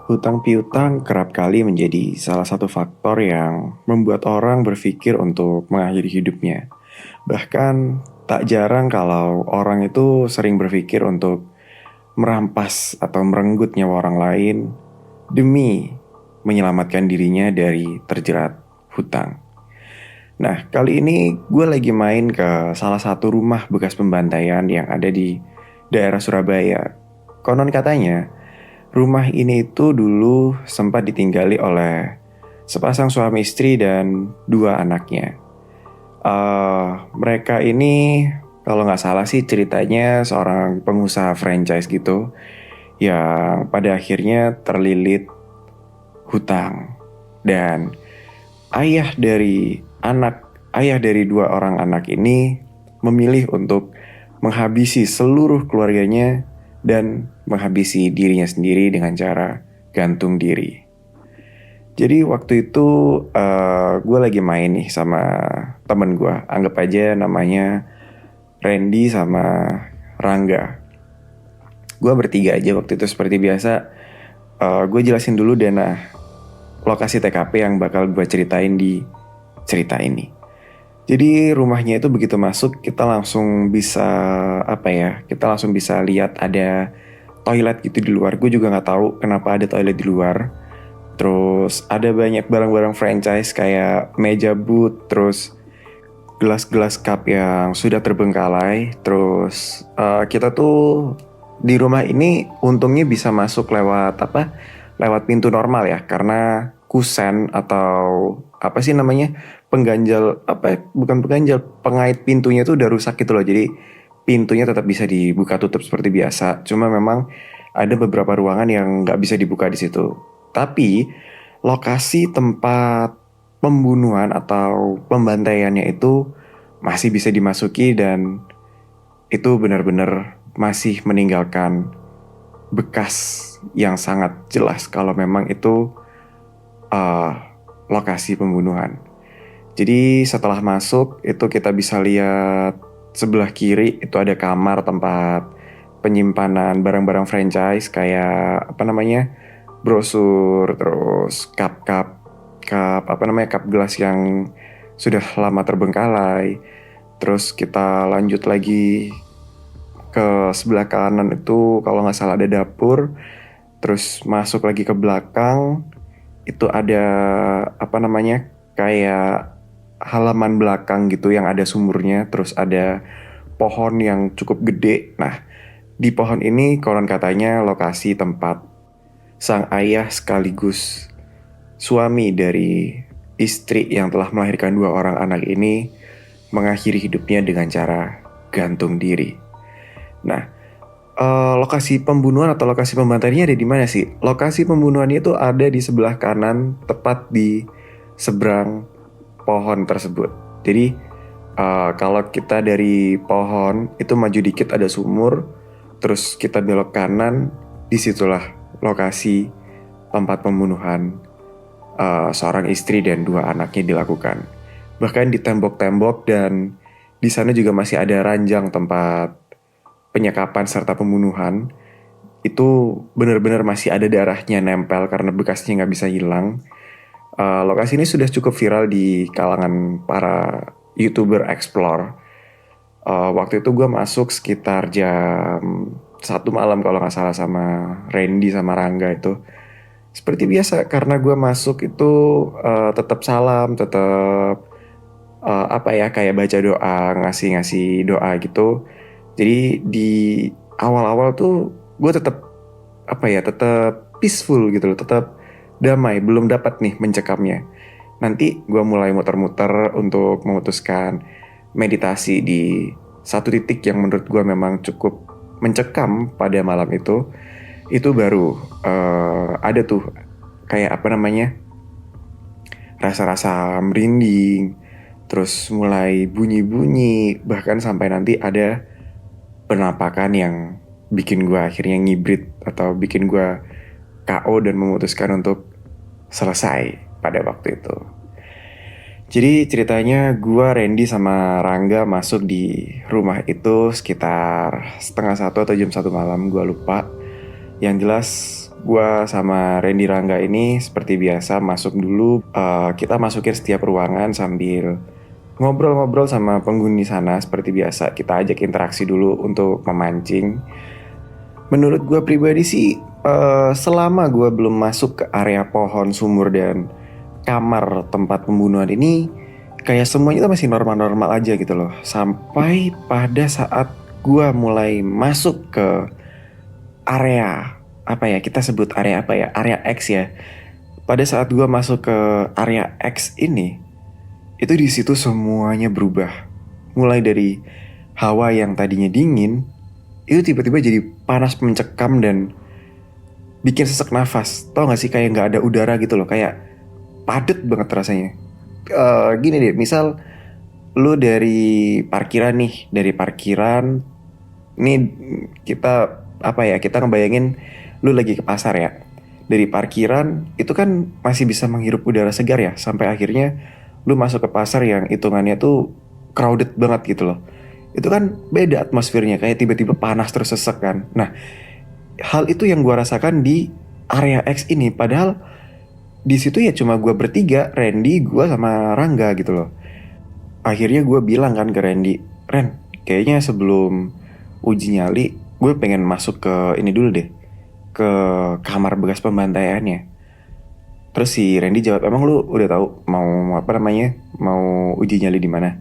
Hutang piutang kerap kali menjadi salah satu faktor yang membuat orang berpikir untuk mengakhiri hidupnya. Bahkan tak jarang kalau orang itu sering berpikir untuk merampas atau merenggut nyawa orang lain demi menyelamatkan dirinya dari terjerat hutang. Nah, kali ini gue lagi main ke salah satu rumah bekas pembantaian yang ada di daerah Surabaya. Konon katanya, rumah ini itu dulu sempat ditinggali oleh sepasang suami istri dan dua anaknya. Mereka ini kalau nggak salah sih ceritanya seorang pengusaha franchise gitu yang pada akhirnya terlilit hutang dan ayah dari dua orang anak ini memilih untuk menghabisi seluruh keluarganya dan menghabisi dirinya sendiri dengan cara gantung diri. Jadi waktu itu gue lagi main nih sama temen gue, anggap aja namanya Randy sama Rangga. Gue bertiga aja waktu itu seperti biasa. Gue jelasin dulu dana lokasi TKP yang bakal gue ceritain di cerita ini. Jadi rumahnya itu begitu masuk kita langsung bisa kita langsung bisa lihat ada toilet gitu di luar. Gue juga nggak tahu kenapa ada toilet di luar. Terus ada banyak barang-barang franchise kayak meja boot, terus gelas-gelas cup yang sudah terbengkalai. Terus kita tuh di rumah ini untungnya bisa masuk lewat lewat pintu normal ya, karena kusen atau apa sih namanya pengganjal bukan pengganjal, pengait pintunya itu udah rusak gitu loh. Jadi pintunya tetap bisa dibuka tutup seperti biasa. Cuma memang ada beberapa ruangan yang nggak bisa dibuka di situ. Tapi lokasi tempat pembunuhan atau pembantaiannya itu masih bisa dimasuki dan itu benar-benar masih meninggalkan bekas yang sangat jelas kalau memang itu uh, lokasi pembunuhan. Jadi setelah masuk itu kita bisa lihat sebelah kiri itu ada kamar tempat penyimpanan barang-barang franchise kayak brosur, terus cup gelas yang sudah lama terbengkalai. Terus kita lanjut lagi ke sebelah kanan itu kalau nggak salah ada dapur. Terus masuk lagi ke belakang itu ada kayak halaman belakang gitu yang ada sumurnya. Terus ada pohon yang cukup gede. Nah, di pohon ini konon katanya lokasi tempat sang ayah sekaligus suami dari istri yang telah melahirkan dua orang anak ini mengakhiri hidupnya dengan cara gantung diri. Nah, lokasi pembunuhan atau lokasi pembantaiannya ada di mana sih? Lokasi pembunuhannya itu ada di sebelah kanan, tepat di seberang pohon tersebut. Jadi kalau kita dari pohon itu maju dikit ada sumur, terus kita belok kanan, disitulah lokasi tempat pembunuhan seorang istri dan dua anaknya dilakukan. Bahkan di tembok-tembok dan di sana juga masih ada ranjang tempat penyekapan serta pembunuhan. Itu benar-benar masih ada darahnya nempel karena bekasnya nggak bisa hilang. Lokasi ini sudah cukup viral di kalangan para YouTuber explore. Waktu itu gue masuk sekitar jam 1 malam kalau nggak salah sama Randy sama Rangga itu. Seperti biasa karena gue masuk itu tetap salam, tetap kayak baca doa, ngasih doa gitu. Jadi di awal-awal tuh gue tetap tetap peaceful gitu loh, tetap damai, belum dapat nih mencekamnya. Nanti gue mulai muter-muter untuk memutuskan meditasi di satu titik yang menurut gue memang cukup mencekam pada malam itu baru ada tuh kayak rasa-rasa merinding, terus mulai bunyi-bunyi, bahkan sampai nanti ada penampakan yang bikin gue akhirnya ngibrit atau bikin gue KO dan memutuskan untuk selesai pada waktu itu. Jadi ceritanya gue, Randy sama Rangga masuk di rumah itu sekitar 1:30 atau jam 1 malam, gue lupa. Yang jelas Gua sama Randy Rangga ini seperti biasa masuk dulu. Kita masukin setiap ruangan sambil ngobrol-ngobrol sama penghuni sana seperti biasa. Kita ajak interaksi dulu untuk memancing. Menurut gue pribadi sih, selama gue belum masuk ke area pohon, sumur, dan kamar tempat pembunuhan ini, kayak semuanya itu masih normal-normal aja gitu loh. Sampai pada saat gue mulai masuk ke area, apa ya, kita sebut area apa ya, area X ya. Pada saat gue masuk ke area X ini, itu di situ semuanya berubah. Mulai dari hawa yang tadinya dingin, itu tiba-tiba jadi panas mencekam dan bikin sesak nafas. Tau gak sih, kayak gak ada udara gitu loh, kayak padet banget rasanya. Gini deh, misal lu dari parkiran nih, nih kita apa ya, kita ngebayangin lu lagi ke pasar ya. Dari parkiran itu kan masih bisa menghirup udara segar ya, sampai akhirnya lu masuk ke pasar yang hitungannya tuh crowded banget gitu loh. Itu kan beda atmosfernya, kayak tiba-tiba panas terus sesek kan. Nah, hal itu yang gua rasakan di area X ini. Padahal di situ ya cuma gua bertiga, Randy, gua sama Rangga gitu loh. Akhirnya gua bilang kan ke Randy, Ren, kayaknya sebelum uji nyali, gue pengen masuk ke ini dulu deh, ke kamar bekas pembantaiannya. Terus si Randy jawab, emang lu udah tahu mau apa namanya, mau uji nyali di mana?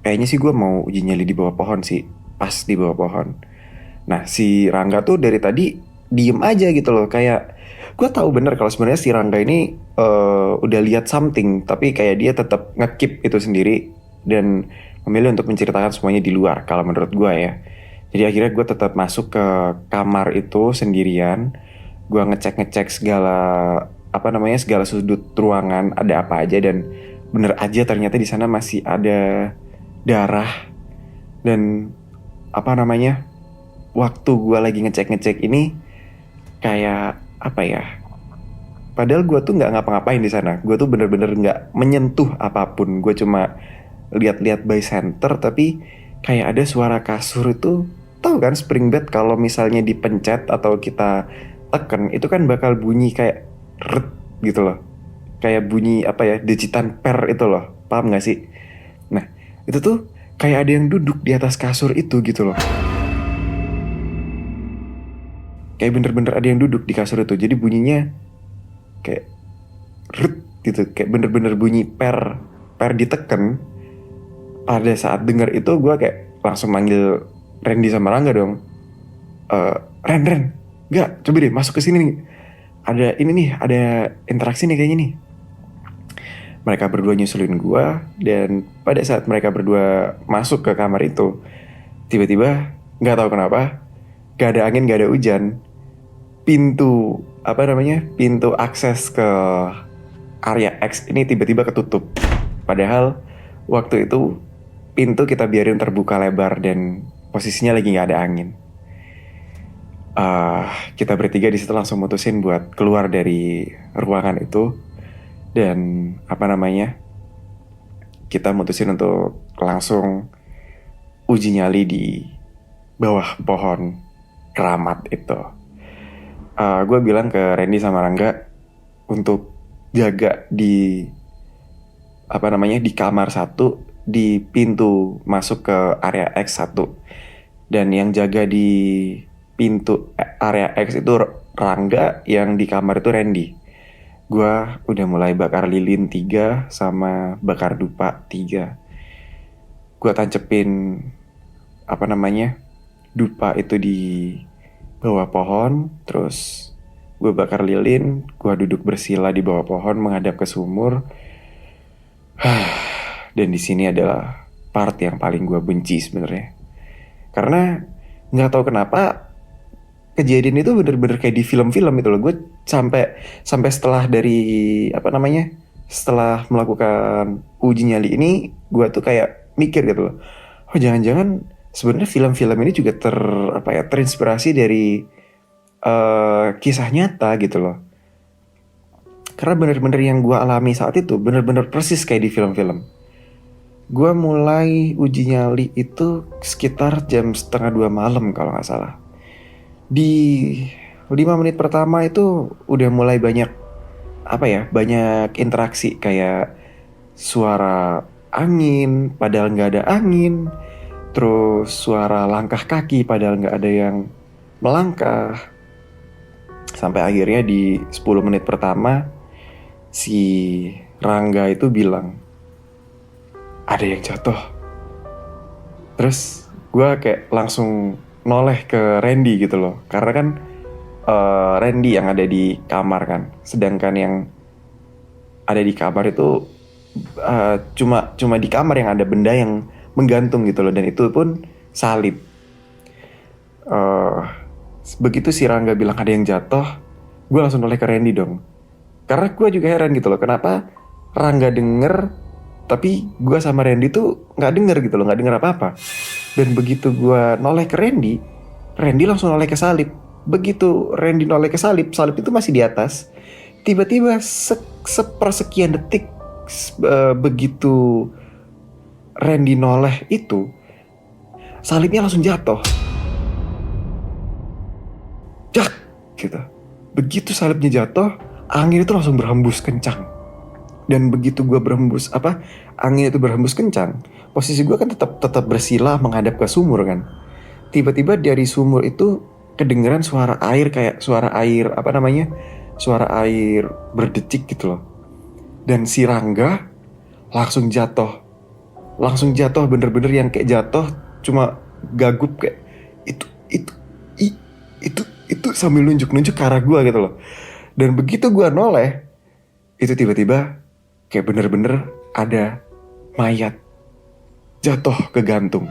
Kayaknya sih gue mau uji nyali di bawah pohon sih, pas di bawah pohon. Nah, si Rangga tuh dari tadi diem aja gitu loh, kayak gue tahu bener kalau sebenarnya si Rangga ini udah lihat something, tapi kayak dia tetap ngekip itu sendiri dan memilih untuk menceritakan semuanya di luar kalau menurut gue ya. Jadi akhirnya gue tetap masuk ke kamar itu sendirian. Gue ngecek-ngecek segala apa namanya, segala sudut ruangan ada apa aja, dan bener aja ternyata di sana masih ada darah. Dan apa namanya, waktu gue lagi ngecek-ngecek ini kayak apa ya, padahal gue tuh nggak ngapa-ngapain di sana. Gue tuh bener-bener nggak menyentuh apapun. Gue cuma lihat-lihat by center, tapi kayak ada suara kasur itu. Tahu kan spring bed kalau misalnya dipencet atau kita tekan itu kan bakal bunyi kayak ret gitu loh. Kayak bunyi apa ya, dejitan per itu loh. Paham nggak sih? Nah, itu tuh kayak ada yang duduk di atas kasur itu gitu loh. Kayak bener-bener ada yang duduk di kasur itu. Jadi bunyinya kayak rut gitu, kayak bener-bener bunyi per ditekan. Pada saat denger itu gue kayak langsung manggil Randy sama Rangga dong. Ren, nggak, coba deh masuk ke sini nih. Ada ini nih, ada interaksi nih kayaknya nih. Mereka berdua nyusulin gue, dan pada saat mereka berdua masuk ke kamar itu, tiba-tiba nggak tahu kenapa, gak ada angin, gak ada hujan, pintu apa namanya, pintu akses ke area X ini tiba-tiba ketutup. Padahal waktu itu pintu kita biarin terbuka lebar dan posisinya lagi nggak ada angin. Kita bertiga di situ langsung mutusin buat keluar dari ruangan itu, dan apa namanya, kita mutusin untuk langsung uji nyali di bawah pohon keramat itu. Gue bilang ke Randy sama Rangga untuk jaga di apa namanya, di kamar 1, di pintu masuk ke area X1, dan yang jaga di pintu area X itu Rangga, yang di kamar itu Randy. Gue udah mulai bakar lilin 3 sama bakar dupa 3. Gue tancepin apa namanya, dupa itu di bawah pohon, terus gue bakar lilin, gue duduk bersila di bawah pohon menghadap ke sumur. Dan di sini adalah part yang paling gue benci sebenarnya, karena nggak tahu kenapa kejadian itu bener-bener kayak di film-film itu loh. Gue sampai setelah dari apa namanya, setelah melakukan uji nyali ini, gue tuh kayak mikir gitu loh, oh jangan-jangan sebenarnya film-film ini juga terinspirasi dari kisah nyata gitu loh. Karena bener-bener yang gue alami saat itu bener-bener persis kayak di film-film. Gue mulai uji nyali itu sekitar jam 1:30 malam kalau nggak salah. Di 5 menit pertama itu udah mulai banyak apa ya, banyak interaksi kayak suara angin padahal nggak ada angin, terus suara langkah kaki padahal nggak ada yang melangkah. Sampai akhirnya di 10 menit pertama si Rangga itu bilang ada yang jatuh. Terus gue kayak langsung noleh ke Randy gitu loh, karena kan Randy yang ada di kamar kan, sedangkan yang ada di kamar itu cuma di kamar yang ada benda yang menggantung gitu loh, dan itu pun salib. Eh, Begitu si Rangga bilang ada yang jatuh, gue langsung noleh ke Randy dong, karena gue juga heran gitu loh, kenapa Rangga denger tapi gue sama Randy tuh nggak denger gitu loh, nggak denger apa-apa. Dan begitu gue noleh ke Randy, Randy langsung noleh ke salib. Begitu Randy noleh ke salib, salib itu masih di atas. Tiba-tiba sepersekian detik begitu Randy noleh itu, salibnya langsung jatuh. Jak gitu. Begitu salibnya jatuh, angin itu langsung berhembus kencang. Dan begitu gue berhembus angin itu berhembus kencang, posisi gue kan tetap bersila menghadap ke sumur kan. Tiba-tiba dari sumur itu kedengeran suara air, kayak suara air suara air berdecik gitu loh. Dan si Rangga langsung jatuh bener-bener yang kayak jatuh cuma gagup kayak itu itu i- itu sambil nunjuk-nunjuk ke arah gue gitu loh. Dan begitu gue noleh, itu tiba-tiba kayak bener-bener ada mayat jatuh ke gantung.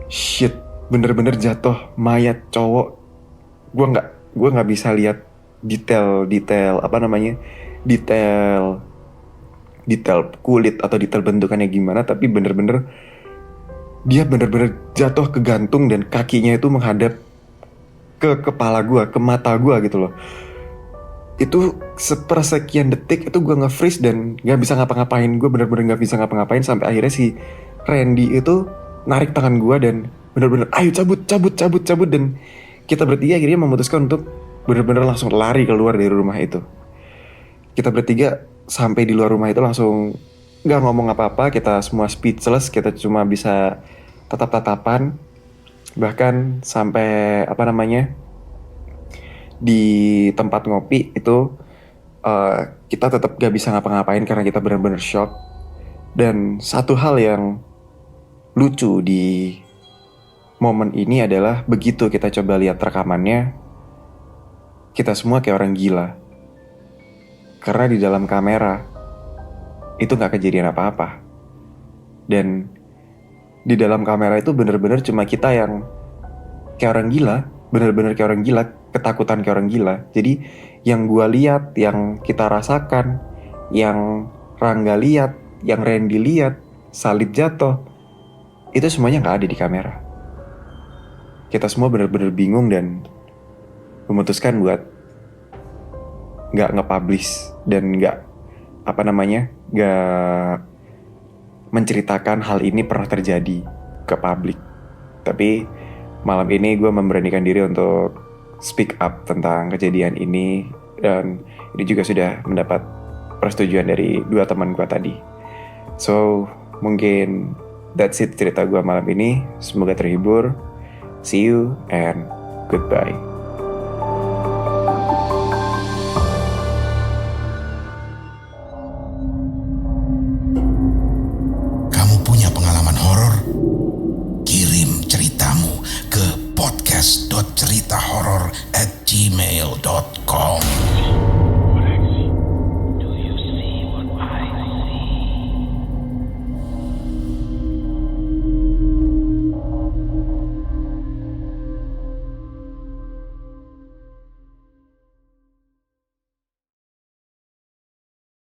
Shit, bener-bener jatuh mayat cowok. Gue nggak bisa lihat detail detail detail kulit atau detail bentukannya gimana, tapi bener-bener dia bener-bener jatuh ke gantung dan kakinya itu menghadap ke kepala gue, ke mata gue gitu loh. Itu sepersekian detik itu gue nge-freeze dan gak bisa ngapa-ngapain. Gue bener-bener gak bisa ngapa-ngapain sampai akhirnya si Randy itu narik tangan gue dan bener-bener ayo cabut. Dan kita bertiga akhirnya memutuskan untuk bener-bener langsung lari keluar dari rumah itu. Kita bertiga sampai di luar rumah itu langsung gak ngomong apa-apa. Kita semua speechless, kita cuma bisa tatap-tatapan. Bahkan sampai di tempat ngopi itu kita tetap gak bisa ngapa-ngapain karena kita benar-benar shock. Dan satu hal yang lucu di momen ini adalah begitu kita coba lihat rekamannya, kita semua kayak orang gila. Karena di dalam kamera itu gak kejadian apa-apa. Dan di dalam kamera itu benar-benar cuma kita yang kayak orang gila, bener-bener kayak orang gila, ketakutan kayak orang gila. Jadi yang gua lihat, yang kita rasakan, yang Rangga lihat, yang Randy lihat, salib jatuh, itu semuanya nggak ada di kamera. Kita semua bener-bener bingung dan memutuskan buat nggak nge-publish dan nggak nggak menceritakan hal ini pernah terjadi ke publik. Tapi malam ini gue memberanikan diri untuk speak up tentang kejadian ini, dan ini juga sudah mendapat persetujuan dari 2 teman gue tadi. So, mungkin that's it cerita gue malam ini. Semoga terhibur. See you and goodbye.